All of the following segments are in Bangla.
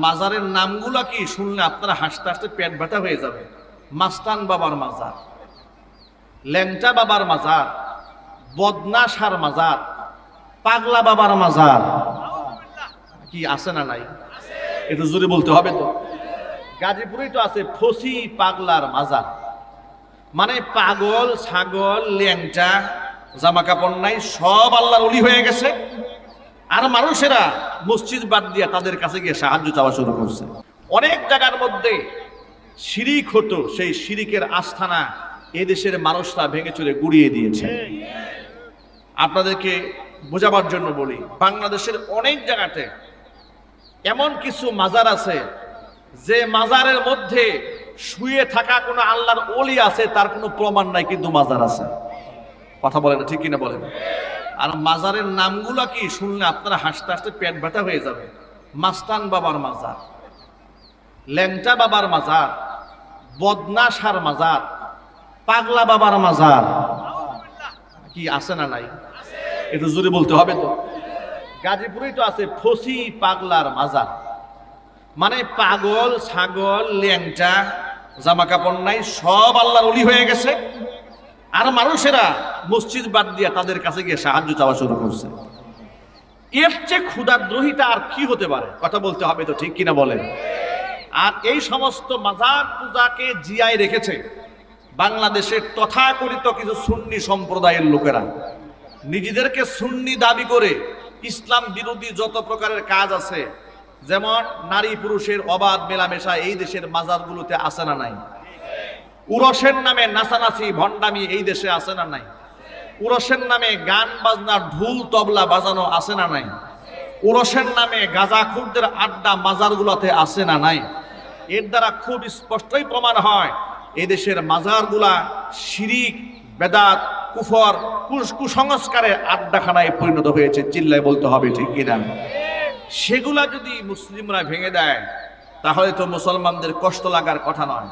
মাজারের নামগুলা কি শুনলে আপনারা হাসতে হাসতে পেট ব্যথা হয়ে যাবে। মাস্তান বাবার মাজার, ল্যাংচা বাবার মাজার, বদনা শার মাজার, পাগলা বাবার মাজার, কি আছে না নাই? একটু জোরে বলতে হবে তো। গাজীপুরেই তো আছে ফসি পাগলার মাজার, মানে পাগল ছাগল ল্যাংচা জামা কাপড় নাই সব আল্লাহর ওলি হয়ে গেছে, আর মানুষেরা মসজিদ বাদ দিয়ে তাদের কাছে গিয়ে সাহায্য চাওয়া শুরু করছে। অনেক জায়গার মধ্যে শিরিক হতো, সেই শিরিকের আস্থানা এদেশের মানুষরা ভেঙে চুরে গুড়িয়ে দিয়েছে। আপনাদেরকে বোঝাবার জন্য বলি, বাংলাদেশের অনেক জায়গাতে এমন কিছু মাজার আছে যে মাজারের মধ্যে শুয়ে থাকা কোনো আল্লাহর ওলি আছে তার কোনো প্রমাণ নাই, কিন্তু মাজার আছে। কথা বলেন ঠিক কিনা বলেন? আর মাজারের নামগুলা কি শুনলে আপনারা হাসতে হাসতে পেট ব্যথা হয়ে যাবে। মাস্তান বাবার মাজার, ল্যাংচা বাবার মাজার, বদনা শার মাজার, পাগলা বাবার মাজার, কি আছে না নাই? একটু জোরে বলতে হবে তো। গাজীপুরেই তো আছে ফসি পাগলার মাজার, মানে পাগল ছাগল ল্যাংচা জামা কাপড় নাই সব আল্লাহর ওলি হয়ে গেছে, আর মানুষেরা মসজিদ বাদ দিয়ে তাদের কাছে গিয়ে সাহায্য চাওয়া শুরু করছে। এর চেয়ে ক্ষুধাদ্রোহিতা আর কি হতে পারে? কথা বলতে হবে তো ঠিক কিনা বলেন? আর এই সমস্ত মাজার পূজাকে জিয়ায় রেখেছে বাংলাদেশের তথাকথিত কিছু সুন্নি সম্প্রদায়ের লোকেরা। নিজেদেরকে সুন্নি দাবি করে ইসলাম বিরোধী যত প্রকারের কাজ আছে, যেমন নারী পুরুষের অবাধ মেলামেশা এই দেশের মাজারগুলোতে আছে না নাই? উরসের নামে নাচানাচি ভণ্ডামি এই দেশে আছে না নাই? উরসের নামে গান বাজনা ঢোল তবলা বাজানো আছে না নাই? উরসের নামে গাঁজাখুরদের আড্ডা মাজারগুলোতে আছে না নাই? এর দ্বারা খুব স্পষ্টই প্রমাণ হয় এই দেশের মাজারগুলা শিরিক বেদাত কুফর কুসংস্কারের আড্ডাখানায় পরিণত হয়েছে। চিল্লায় বলতে হবে ঠিক কিনা? সেগুলা যদি মুসলিমরা ভেঙে দেয় তাহলে তো মুসলমানদের কষ্ট লাগার কথা নয়।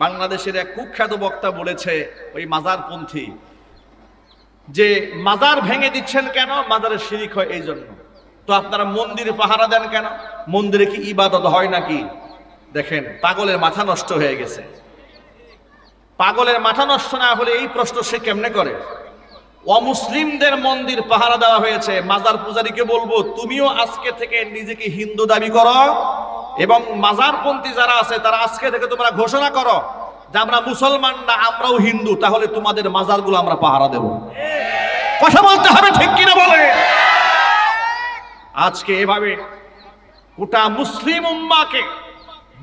বাংলাদেশের এক কুখ্যাত বক্তা বলেছে, ওই মাজারপন্থী, যে মাজার ভেঙে দিচ্ছেন কেন? মাজারে শিরিক হয় এই জন্য। তো আপনারা মন্দিরে পাহারা দেন কেন? মন্দিরে কি ইবাদত হয় নাকি? দেখেন, পাগলের মাথা নষ্ট হয়ে গেছে। পাগলের মাথা নষ্ট না হলে এই প্রশ্ন সে কেমনে করে? অমুসলিমদের মন্দির পাহারা দেওয়া হয়েছে, মাজার পূজারীকে বলবো তুমিও আজকে থেকে নিজেকে হিন্দু দাবি করো, এবং মাজারপন্থী যারা আছে তারা আজকে থেকে তোমরা ঘোষণা করো যে আমরা মুসলমান না, আমরাও হিন্দু, তাহলে তোমাদের মাজারগুলো আমরা পাহারা দেব। কথা বলতে হবে ঠিক কিনা বলে? আজকে এভাবে গোটা মুসলিম উম্মাহকে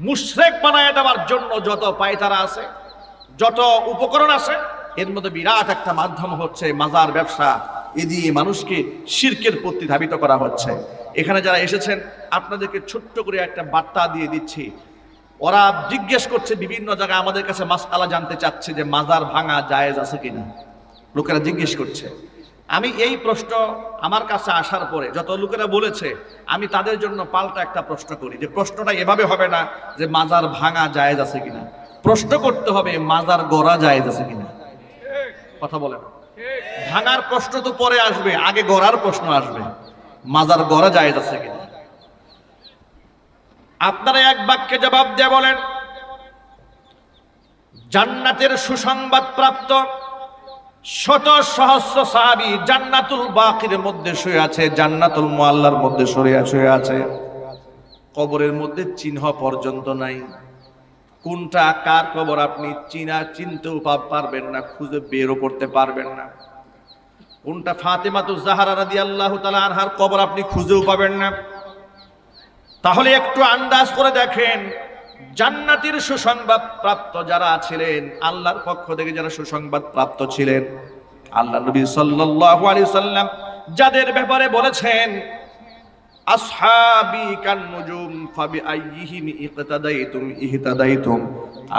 মুশরিক বানায় দেওয়ার জন্য যত পায়তারা আছে, যত উপকরণ আছে, এর মধ্যে বিরাট একটা মাধ্যম হচ্ছে মাজার ব্যবসা। এ দিয়ে মানুষকে শিরকের প্রতি ধাবিত করা হচ্ছে। এখানে যারা এসেছেন আপনাদেরকে ছোট্ট করে একটা বার্তা দিয়ে দিচ্ছি। ওরা জিজ্ঞেস করছে বিভিন্ন জায়গায়, আমাদের কাছে মাসআলা জানতে চাচ্ছে যে মাজার ভাঙা জায়েজ আছে কিনা। লোকেরা জিজ্ঞেস করছে। আমি এই প্রশ্ন আমার কাছে আসার পরে যত লোকেরা বলেছে, আমি তাদের জন্য পাল্টা একটা প্রশ্ন করি, যে প্রশ্নটা এভাবে হবে না যে মাজার ভাঙা জায়েজ আছে কিনা, প্রশ্ন করতে হবে মাজার গড়া জায়েজ আছে কিনা। কথা বলেন, ভাঙার প্রশ্ন তো পরে আসবে, আগে গড়ার প্রশ্ন আসবে, মাজার গড়া জায়েজ আছে কিনা। আপনারা এক বাক্যে জবাব দিয়ে বলেন, জান্নাতের সুসংবাদ প্রাপ্ত শত সহস্র সাহাবী জান্নাতুল বাকির মধ্যে শুয়ে আছে, জান্নাতুল মুআল্লার মধ্যে শুয়ে আছে, কবরের মধ্যে চিহ্ন পর্যন্ত নাই। কোনটা কার কবর আপনি চিনতেও পারবেন না, খুঁজে বেরও করতে পারবেন না। কোনটা ফাতেমাতুজ জাহরা রাদিয়াল্লাহু তাআলা আনহার কবর আপনি খুঁজেও পাবেন না। তাহলে একটু আন্দাজ করে দেখেন, জান্নাতের সুসংবাদ প্রাপ্ত যারা ছিলেন, আল্লাহর পক্ষ থেকে যারা সুসংবাদ প্রাপ্ত ছিলেন, আল্লাহ নবী সাল্লাল্লাহু আলাইহি সাল্লাম যাদের ব্যাপারে বলেছেন আসহাবি কান নুজুম ফাবিআইয়িহিম ইকতাদাইতুম ইহতাদাইতুম,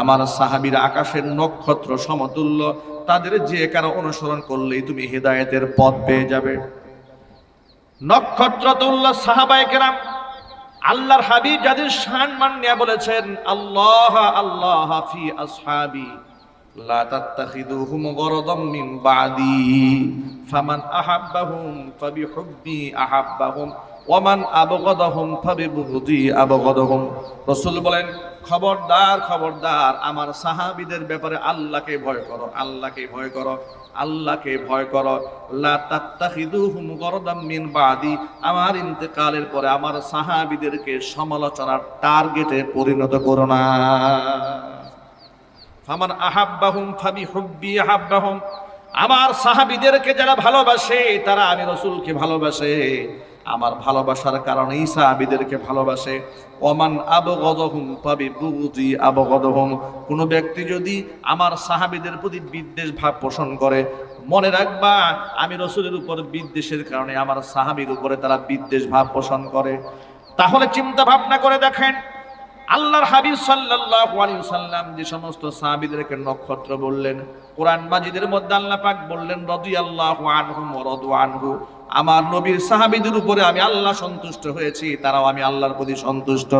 আমার সাহাবীরা আকাশের নক্ষত্র সমতুল্য, তাদের যে কারো অনুসরণ করলেই তুমি হিদায়াতের পথ পেয়ে যাবে। নক্ষত্র তুল্য সাহাবায়ে কেরাম, আল্লাহর হাবিব যাদের সম্মান নিয়ে বলেছেন আল্লাহ আল্লাহ ফি আসহাবি লা তাত্তাখিদুহুম গরদাম মিন বাদি ফামান আহাব্বাহুম ফাবিহুব্বি আহাব্বাহুম ওয়ামান আবগাদাহুম ফাবিবুগদি আবগাদাহুম। রাসূল বলেন, খবরদার খবরদার, আমার সাহাবীদের ব্যাপারে আল্লাহকে ভয় করো, আল্লাহকে ভয় করো, আল্লাহকে ভয় করো। লা তাত্তাখিদুহুম গরদাম মিন বাদি, আমার ইন্তেকালের পরে আমার সাহাবীদেরকে সমালোচনার টার্গেটে পরিণত করো না। ফামান আহাব্বাহুম ফাবিহুব্বি আহাব্বাহুম, আমার সাহাবীদেরকে যারা ভালোবাসে তারা আমি রাসূলকে ভালোবাসে, আমার ভালোবাসার কারণেই সাহাবীদেরকে ভালোবাসে। ওমান আবগাদাহুম ফাবিবুগদি আবগাদাহুম, কোন ব্যক্তি যদি আমার সাহাবীদের প্রতি বিদ্বেষ ভাব পোষণ করে, মনে রাখবা আমি রাসূলের উপর বিদ্বেষের কারণে আমার সাহাবীর উপরে তারা বিদ্বেষ ভাব পোষণ করে। তাহলে চিন্তা ভাবনা করে দেখেন, আল্লাহর হাবিব সাল্লাল্লাহু আলাইহি ওয়াসাল্লাম যে সমস্ত সাহাবীদেরকে নক্ষত্র বললেন, কোরআন মাজিদের মধ্যে আল্লাহ পাক বললেন রাদিয়াল্লাহু আনহুম ওয়া রাদু আনহু, আমার নবীর সাহাবীদের উপরে আমি আল্লাহ সন্তুষ্ট হয়েছি, তারাও আমি আল্লাহর প্রতি সন্তুষ্ট।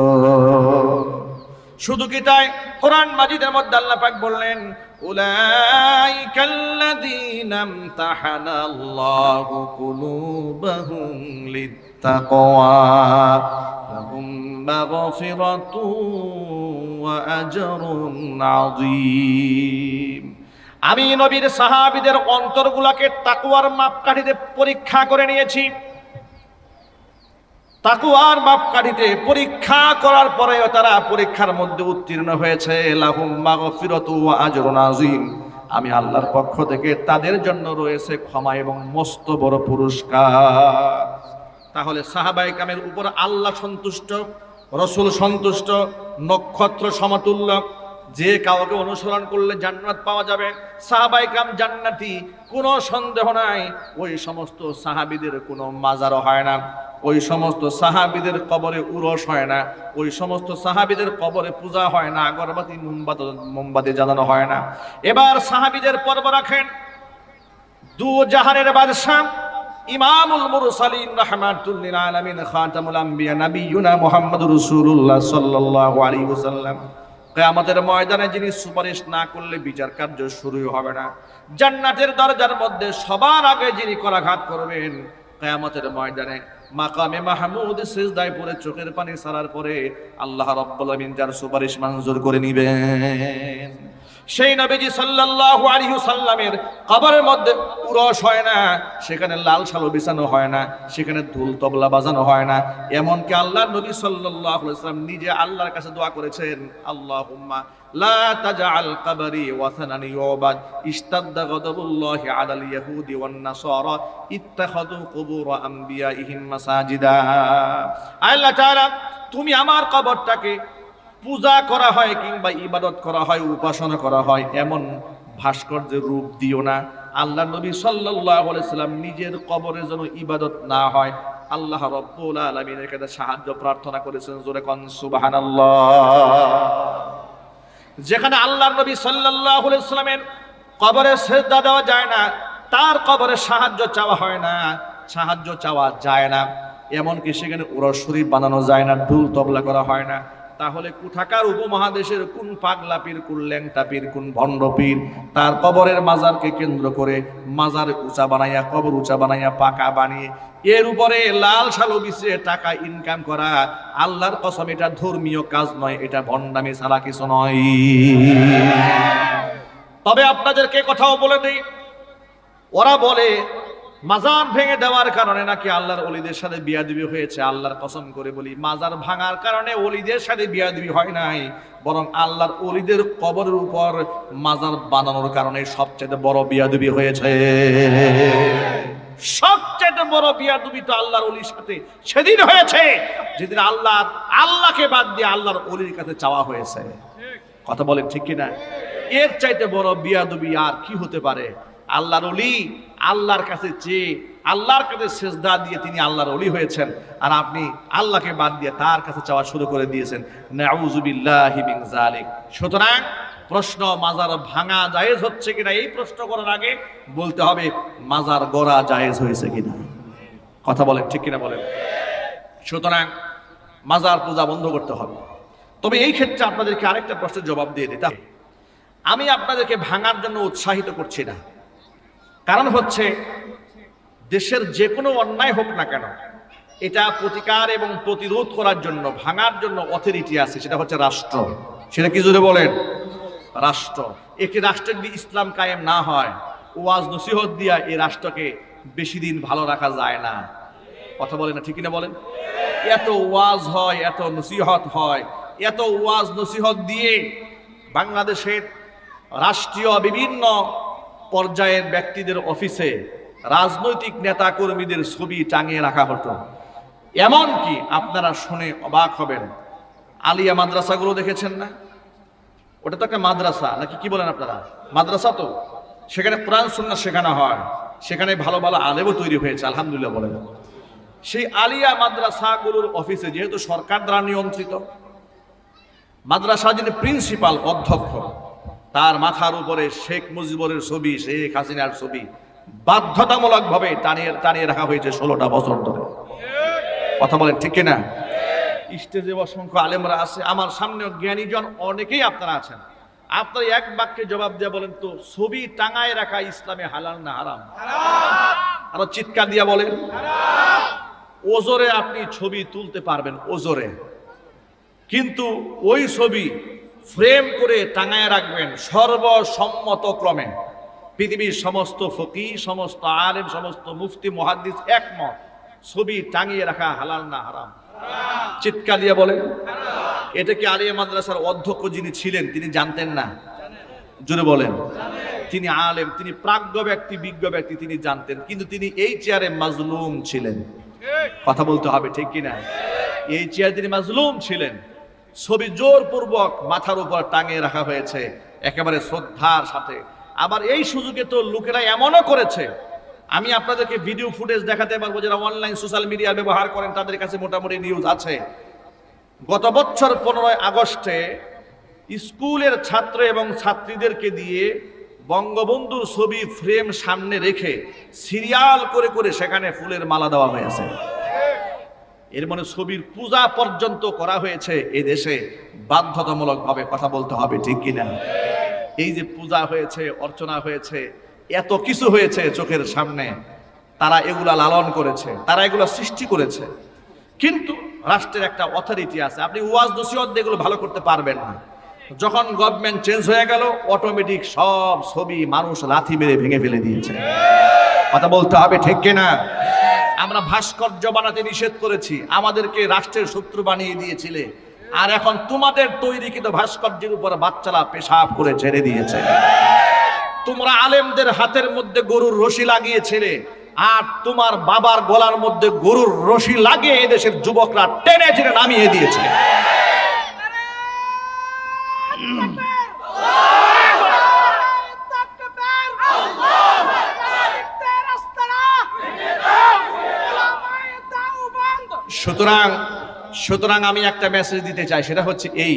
শুধু কি তাই, কোরআন মাজিদের মধ্যে আল্লাহ পাক বললেন উলাইকাল্লাযীনা ইমতাহানাল্লাহু কুলুবাহুম লিত্তাকওয়া লাহুম মাগফিরাতুন ওয়া আজরুন আযীম। আমি নবীর সাহাবীদের অন্তরগুলোকে তাকওয়ার মাপকাঠিতে পরীক্ষা করে নিয়েছি। তাকওয়ার মাপকাঠিতে পরীক্ষা করার পরেও তারা পরীক্ষার মধ্যে উত্তীর্ণ হয়েছে। লাহুম মাগফিরাতু ওয়া আজরুন আযীম, আমি আল্লাহর পক্ষ থেকে তাদের জন্য রয়েছে ক্ষমা এবং মস্ত বড় পুরস্কার। তাহলে সাহাবায়ে কেরামের উপর আল্লাহ সন্তুষ্ট, রাসূল সন্তুষ্ট, নক্ষত্র সমতুল্য, যে কাউকে অনুসরণ করলে জান্নাত পাওয়া যাবে, সাহাবায়ে কেরাম জান্নাতি, কোনো সন্দেহ নাই। ওই সমস্ত সাহাবীদের কোনো মাজারও হয় না, ওই সমস্ত সাহাবীদের কবরে উরস হয় না, ওই সমস্ত সাহাবীদের কবরে পূজা হয় না, আগরবাতি মোমবাতি জ্বালানো হয় না। এবার সাহাবীদের পর্ব রাখেন দু জাহানের বাদশা ইমামুল মুরসালিন রাহমাতুল লিল আলামিন খাতামুল আম্বিয়া নবিয়ুনা মুহাম্মদুর রাসূলুল্লাহ সাল্লাল্লাহু আলাইহি ওয়াসাল্লাম। কিয়ামতের ময়দানে যিনি সুপারিশ না করলে বিচার কার্য শুরু হবে না। জান্নাতের দরজার মধ্যে সবার আগে যিনি করাঘাত করবেন, কিয়ামতের ময়দানে মাকামে মাহমুদ সিজদায় পড়ে চোখের পানি ছাড়ার পরে আল্লাহ রাব্বুল আলামিন যার সুপারিশ মঞ্জুর করে নেবেন, সেই নবীজি সাল্লাল্লাহু আলাইহি ওয়াসাল্লামের কবরের মধ্যে উরস হয় না, সেখানে লাল শালু বিছানো হয় না, সেখানে ঢোল তবলা বাজানো হয় না। এমনকি আল্লাহর নবী সাল্লাল্লাহু আলাইহি ওয়াসাল্লাম নিজে আল্লাহর কাছে দোয়া করেছেন, আল্লাহুম্মা লা তাজআল কবরি ওয়াসানান ইউবাদ ইশতাদ্দা গাদাবুল্লাহি আলাল ইয়াহুদি ওয়ান নাসারা ইত্তাখাযু কুবুর আমবিয়াইহিম মাসাজিদা। আল্লাহ তাআলা, তুমি আমার কবরটাকে পূজা করা হয় কিংবা ইবাদত করা হয়, উপাসনা করা হয় এমন ভাস্কর্যের রূপ দিও না। আল্লাহ নবী সাল্লাল্লাহু আলাইহি সাল্লাম নিজের কবরে যেন ইবাদত না হয়, আল্লাহ রাব্বুল আলামিনের কাছে সাহায্য প্রার্থনা করেছেন। জোরে কোন সুবহানাল্লাহ। যেখানে আল্লাহর নবী সাল্লাল্লাহু আলাইহি সাল্লামের কবরে সিজদা দেওয়া যায় না, তার কবরে সাহায্য চাওয়া হয় না, সাহায্য চাওয়া যায় না, এমনকি সেখানে উরস শরীফ বানানো যায় না, ঢোল তবলা করা হয় না। তাহলে কোথাকার উপমহাদেশের কোন পাগলা পীর, কোন ল্যাংটা পীর, কোন ভণ্ড পীর তার কবরের মাজারকে কেন্দ্র করে মাজার উঁচা বানাইয়া, কবর উঁচা বানাইয়া, পাকা বানিয়ে এর উপরে লাল শালু বিছিয়ে টাকা ইনকাম করা, আল্লাহর কসম এটা ধর্মীয় কাজ নয়, এটা ভণ্ডামি ছাড়া কিছু নয়। তবে আপনাদেরকে কথাও বলে দেই, ওরা বলে মাজার ভেঙে দেওয়ার কারণে নাকি আল্লাহর ওলিদের সাথে বিয়াদবি হয়েছে। আল্লাহর কসম করে বলি, মাজার ভাঙার কারণে ওলিদের সাথে বিয়াদবি হয় নাই, বরং আল্লাহর ওলিদের কবরের উপর মাজার বানানোর কারণে সবচেয়ে বড় বিয়াদবি হয়েছে। সবচেয়ে বড় বিয়াদবি তো আল্লাহর ওলির সাথে সেদিন হয়েছে যেদিন আল্লাহকে বাদ দিয়ে আল্লাহর ওলির কাছে চাওয়া হয়েছে। কথা বলেন ঠিক কিনা? এর চাইতে বড় বিয়াদবি আর কি হতে পারে? আল্লাহর ওলি আল্লাহর কাছে চেয়ে, আল্লাহর কাছে সিজদা দিয়ে তিনি আল্লাহর ওলি হয়েছেন, আর আপনি আল্লাহকে বাদ দিয়ে তার কাছে চাওয়া শুরু করে দিয়েছেন। নাউযু বিল্লাহি মিন যালিক। সুতরাং প্রশ্ন, মাজার ভাঙা জায়েজ হচ্ছে কিনা, এই প্রশ্ন করার আগে বলতে হবে মাজার গড়া জায়েজ হয়েছে কিনা। কথা বলেন ঠিক কিনা বলেন? সুতরাং মাজার পূজা বন্ধ করতে হবে। তবে এই ক্ষেত্রে আপনাদেরকে আরেকটা প্রশ্নের জবাব দিয়ে দিতাম। আমি আপনাদেরকে ভাঙার জন্য উৎসাহিত করছি না, কারণ হচ্ছে দেশের যে কোনো অন্যায় হোক না কেন, এটা প্রতিকার এবং প্রতিরোধ করার জন্য, ভাঙার জন্য অথরিটি আছে, সেটা হচ্ছে রাষ্ট্র। সেটা কি জোরে বলেন? রাষ্ট্র। একটি রাষ্ট্রের যদি ইসলাম কায়েম না হয়, ওয়াজ নসিহত দিয়া এই রাষ্ট্রকে বেশি দিন ভালো রাখা যায় না। কথা বলেন না, ঠিক কিনা বলেন? এত ওয়াজ হয়, এত নসিহত হয়, এত ওয়াজ নসিহত দিয়ে বাংলাদেশের রাষ্ট্রীয় বিভিন্ন পর্যায়ের ব্যক্তিদের অফিসে রাজনৈতিক নেতা কর্মীদের ছবি টাঙিয়ে রাখা হতো। এমনকি আপনারা শুনে অবাক হবেন, আলিয়া মাদ্রাসাগুলো দেখেছেন না? ওটা তো একটা মাদ্রাসা নাকি, কি বলেন আপনারা? মাদ্রাসা তো, সেখানে কোরআন সুন্নাহ শেখানো হয়, সেখানে ভালো ভালো আলেমও তৈরি হয়েছে, আলহামদুলিল্লাহ বলেন। সেই আলিয়া মাদ্রাসাগুলোর অফিসে যেহেতু সরকার দ্বারা নিয়ন্ত্রিত, মাদ্রাসা যিনি প্রিন্সিপাল, অধ্যক্ষ, তার মাথার উপরে শেখ মুজিবুরের ছবি, শেখ হাসিনার ছবি বাধ্যতামূলক ভাবে টানিয়ে রাখা হয়েছে 16টা বছর ধরে। কথা বলেন ঠিক কিনা? স্টেজে অসংখ্য আলেমরা আছে, আমার সামনে জ্ঞানীজন অনেকেই আপনারা আছেন। আপনারা এক বাক্যে জবাব দিয়ে বলেন তো, ছবি টাঙায় রাখা ইসলামে হালাল না হারাম? আরো চিৎকার দিয়া বলেন। ওজোরে আপনি ছবি তুলতে পারবেন, ওজোরে, কিন্তু ওই ছবি ফ্রেম করে টাঙায় রাখবেন সর্বসম্মত ক্রমে। পৃথিবীর সমস্ত ফকিহ, সমস্ত আলেম, সমস্ত মুফতি মুহাদ্দিস একমত, ছবি টাঙিয়ে রাখা হালাল না হারাম? চিৎকার দিয়ে বলেন। এটা কি আলিয়া মাদ্রাসার অধ্যক্ষ যিনি ছিলেন তিনি জানতেন না? জোরে বলেন। তিনি আলেম, তিনি প্রাজ্ঞ ব্যক্তি, বিজ্ঞ ব্যক্তি, তিনি জানতেন, কিন্তু তিনি এই চেয়ারে মাজলুম ছিলেন। কথা বলতে হবে ঠিক কিনা? এই চেয়ারে তিনি মাজলুম ছিলেন। ছবি জোরপূর্বক মাথার উপর টাঙিয়ে রাখা হয়েছে একেবারে শ্রদ্ধার সাথে। আবার এই সুযোগে তো লোকেরা এমনও করেছে, আমি আপনাদেরকে ভিডিও ফুটেজ দেখাতে পারবো, যারা অনলাইন সোশ্যাল মিডিয়া ব্যবহার করেন তাদের কাছে মোটামুটি নিউজ আছে। গত বছর 15 আগস্টে স্কুলের ছাত্র এবং ছাত্রীদেরকে দিয়ে বঙ্গবন্ধুর ছবি ফ্রেম সামনে রেখে সিরিয়াল করে করে সেখানে ফুলের মালা দেওয়া হয়েছে। এর মানে ছবির পূজা পর্যন্ত করা হয়েছে এই দেশে বাধ্যতামূলক ভাবে। কথা বলতে হবে ঠিক কিনা? এই যে পূজা হয়েছে, অর্চনা হয়েছে, এত কিছু হয়েছে চোখের সামনে, তারা এগুলা লালন করেছে, তারা এগুলা সৃষ্টি করেছে। কিন্তু রাষ্ট্রের একটা অথরিটি আছে, আপনি ওয়াজ নসিহত এগুলো ভালো করতে পারবেন না। যখন গভর্নমেন্ট চেঞ্জ হয়ে গেল, অটোমেটিক সব ছবি মানুষ লাথি মেরে ভেঙে ফেলে দিয়েছে। কথা বলতে হবে ঠিক কিনা? আমরা ভাস্কর্য বানাতে নিষেধ করেছি, আমাদেরকে রাষ্ট্রের শত্রু বানিয়ে দিয়েছিলে, আর এখন তোমাদের তৈরিকৃত ভাস্কর্যের উপর বাচ্চারা পেশাব করে ছেড়ে দিয়েছে। তোমরা আলেমদের হাতের মধ্যে গরুর রশি লাগিয়েছিলে, আর তোমার বাবার গলার মধ্যে গরুর রশি লাগিয়ে এদেশের যুবকরা টেনে টেনে নামিয়ে দিয়েছে। সুতরাং আমি একটা মেসেজ দিতে চাই, সেটা হচ্ছে এই,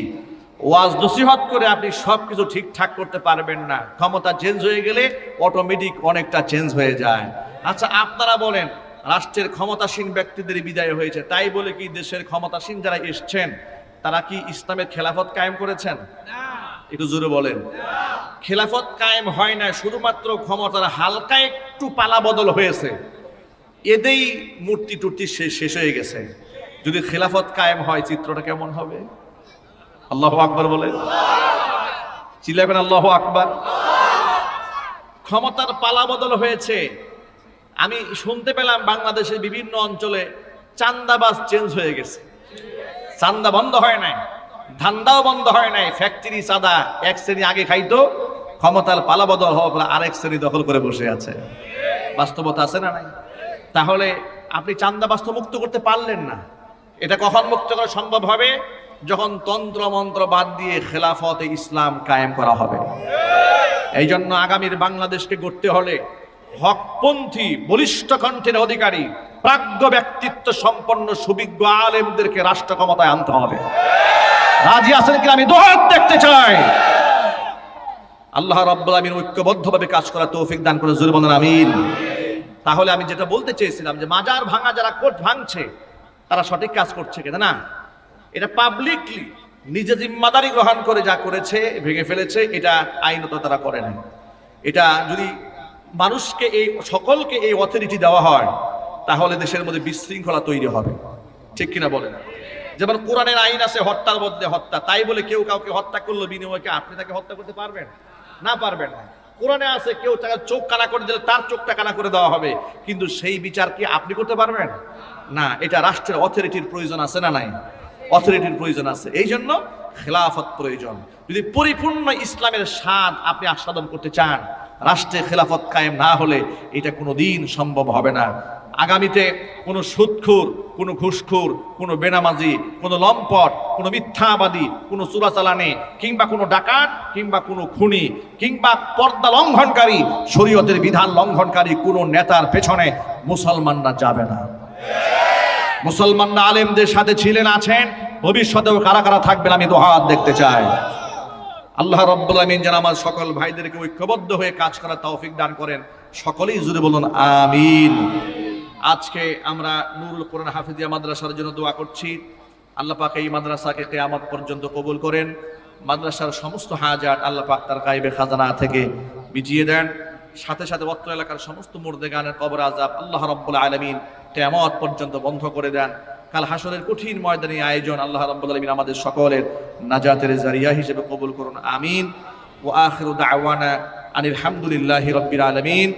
ওয়াজ নসিহত করে আপনি সবকিছু ঠিকঠাক করতে পারবেন না। ক্ষমতা চেঞ্জ হয়ে গেলে অটোমেটিক অনেকটা চেঞ্জ হয়ে যায়। আচ্ছা আপনারা বলেন, রাষ্ট্রের ক্ষমতাসীন ব্যক্তিদের বিদায় হয়েছে, তাই বলে কি দেশের ক্ষমতাসীন যারা এসছেন তারা কি ইসলামের খেলাফত কায়েম করেছেন? একটু জোরে বলেন। খেলাফত কায়েম হয় না, শুধুমাত্র ক্ষমতার হালকা একটু পালা বদল হয়েছে, এতেই মূর্তি টুর্তি শেষ হয়ে গেছে। যদি খেলাফত কায়েম হয় চিত্রটা কেমন হবে? আল্লাহু আকবার বলেন, চিল্লাবেন আল্লাহু আকবার। ক্ষমতার পালা বদল হয়েছে। আমি শুনতে পেলাম বাংলাদেশের বিভিন্ন অঞ্চলে চান্দাবাজ চেঞ্জ হয়ে গেছে। চান্দা বন্ধ হয় নাই, ধান্দাও বন্ধ হয় নাই। ফ্যাক্টরি চাঁদা এক শ্রেণী আগে খাইতো, ক্ষমতার পালা বদল হওয়ার পর আরেক শ্রেণী দখল করে বসে আছে। বাস্তবতা আছে না নাই? তাহলে আপনি চান্দাবাজ তো মুক্ত করতে পারলেন না। এটা কখন মুক্ত করা সম্ভব হবে? যখন তন্ত্র মন্ত্র বাদ দিয়ে খেলাফতে ইসলাম কায়েম করা হবে। এই জন্য আগামীর বাংলাদেশকে গড়তে হলে হকপন্থী, বলিষ্ঠ কণ্ঠের অধিকারী, প্রাজ্ঞ ব্যক্তিত্ব সম্পন্ন সুবিজ্ঞ আলেমদেরকে রাষ্ট্র ক্ষমতায় আনতে হবে। রাজি আছেন কি? আমি দুহাত দেখতে চাই। আল্লাহ রাব্বুল আমিন ঐক্যবদ্ধভাবে কাজ করার তৌফিক দান করে, জোরে বলেন আমিন। তাহলে আমি যেটা বলতে চেয়েছিলাম যে মাজার ভাঙা যারা কোর্ট ভাঙছে তারা সঠিক কাজ করছে কিনা না, এটা পাবলিকলি নিজে জিম্মাদারি গ্রহণ করে যা করেছে, ভেঙে ফেলেছে, এটা আইনত তারা করে না। এটা যদি মানুষকে এই সকলকে এই অথরিটি দেওয়া হয়, তাহলে দেশের মধ্যে বিশৃঙ্খলা তৈরি হবে। ঠিক কিনা বলেন? যেমন কোরআনের আইন আছে হত্যার বদলে হত্যা, তাই বলে কেউ কাউকে হত্যা করলো বিনিময়ে আপনি তাকে হত্যা করতে পারবেন না? পারবেন না। কোরআনে আছে কেউ তাকে চোখ কানা করে দিলে তার চোখটা কানা করে দেওয়া হবে, কিন্তু সেই বিচার কি আপনি করতে পারবেন না? এটা রাষ্ট্রের অথরিটির প্রয়োজন আছে না নাই? অথরিটির প্রয়োজন আছে। এই জন্য খেলাফত প্রয়োজন। যদি পরিপূর্ণ ইসলামের স্বাদ আপনি আস্বাদন করতে চান, রাষ্ট্রে খেলাফত কায়েম না হলে এটা কোনোদিন সম্ভব হবে না। আগামীতে কোনো সুদখোর, কোনো ঘুষখোর, কোনো বেনামাজি, কোনো লম্পট, কোনো মিথ্যাবাদী, কোনো চোরাচালানি, কিংবা কোনো ডাকাত, কিংবা কোনো খুনি, কিংবা পর্দা লঙ্ঘনকারী, শরীয়তের বিধান লঙ্ঘনকারী কোনো নেতার পেছনে মুসলমানরা যাবে না। মুসলমানরা আলেমদের সাথে ছিলেন, আছেন, ভবিষ্যতেও কারা কারা থাকবেন আমি দুহাত দেখতে চাই। আল্লাহ রাব্বুল আমিন যেন আমার সকল ভাইদেরকে ঐক্যবদ্ধ হয়ে কাজ করার তৌফিক দান করেন। সকলেই জুড়ে বলুন আমিন। আজকে আমরা নুরুল কোরআন হাফিজিয়া মাদ্রাসার জন্য দোয়া করছি। আল্লাহ পাক এই মাদ্রাসাকে কিয়ামত পর্যন্ত কবুল করেন। মাদ্রাসার সমস্ত হাজাত আল্লাহ পাক তার গায়বে খাজানা থেকে বিজিয়ে দেন। সাথে সাথে অত্র এলাকার সমস্ত মুর্দেগানের কবর আযাব আল্লাহ রাব্বুল আলামিন কিয়ামত পর্যন্ত বন্ধ করে দেন। কাল হাসরের কঠিন ময়দানে আয়োজন আল্লাহ রাব্বুল আলামিন আমাদের সকলের নাজাতের জারিয়া হিসেবে কবুল করুন আমিন। ওয়া আখিরু দাওয়ানা আনিল হামদুলিল্লাহি রাব্বিল আলামিন।